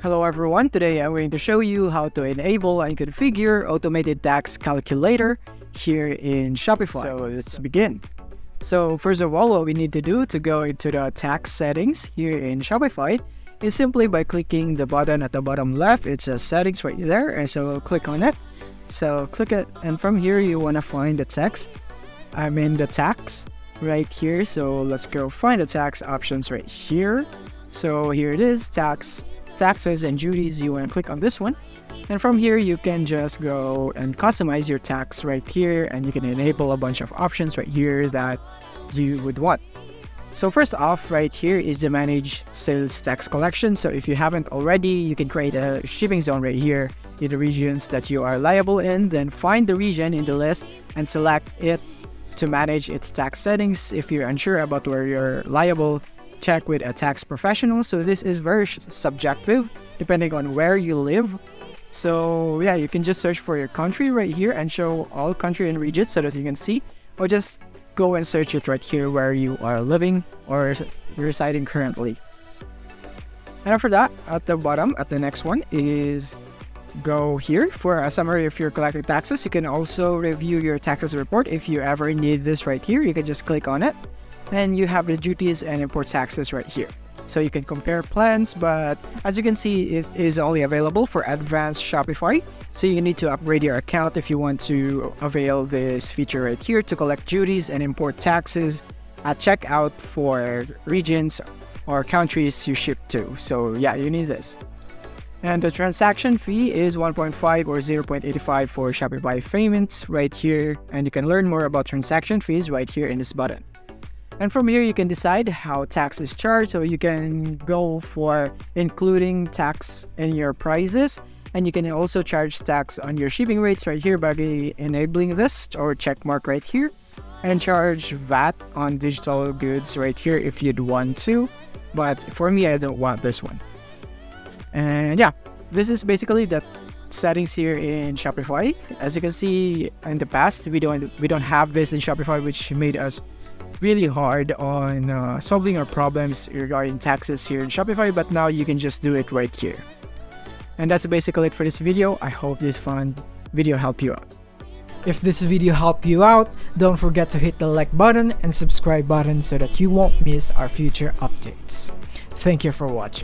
Hello everyone, today I'm going to show you how to enable and configure automated tax calculator here in Shopify. So let's begin. So first of all, what we need to do to go into the tax settings here in Shopify is simply by clicking the button at the bottom left. It says settings right there, and so click on it. So click it, and from here you want to find the text. I'm in the tax right here, so let's go find the tax options right here. So here it is, taxes and duties. You want to click on this one, and from here you can just go and customize your tax right here, and you can enable a bunch of options right here that you would want. So first off, right here is the manage sales tax collection. So if you haven't already, you can create a shipping zone right here in the regions that you are liable in, then find the region in the list and select it to manage its tax settings. If you're unsure about where you're liable, check with a tax professional. So this is very subjective depending on where you live. So yeah, you can just search for your country right here and show all country and regions so that you can see, or just go and search it right here where you are living or residing currently. And after that, at the bottom, at the next one is go here for a summary of your collected taxes. You can also review your taxes report if you ever need this right here. You can just click on it, and you have the duties and import taxes right here. So you can compare plans, but as you can see, it is only available for advanced Shopify. So you need to upgrade your account if you want to avail this feature right here to collect duties and import taxes at checkout for regions or countries you ship to. So yeah, you need this. And the transaction fee is 1.5 or 0.85 for Shopify payments right here. And you can learn more about transaction fees right here in this button. And from here, you can decide how tax is charged. So you can go for including tax in your prices. And you can also charge tax on your shipping rates right here by enabling this or check mark right here. And charge VAT on digital goods right here if you'd want to. But for me, I don't want this one. And yeah, this is basically the settings here in Shopify. As you can see, in the past, we don't have this in Shopify, which made us really hard on solving our problems regarding taxes here in Shopify, but now you can just do it right here. And that's basically it for this video. I hope this fun video helped you out. If this video helped you out, don't forget to hit the like button and subscribe button so that you won't miss our future updates. Thank you for watching.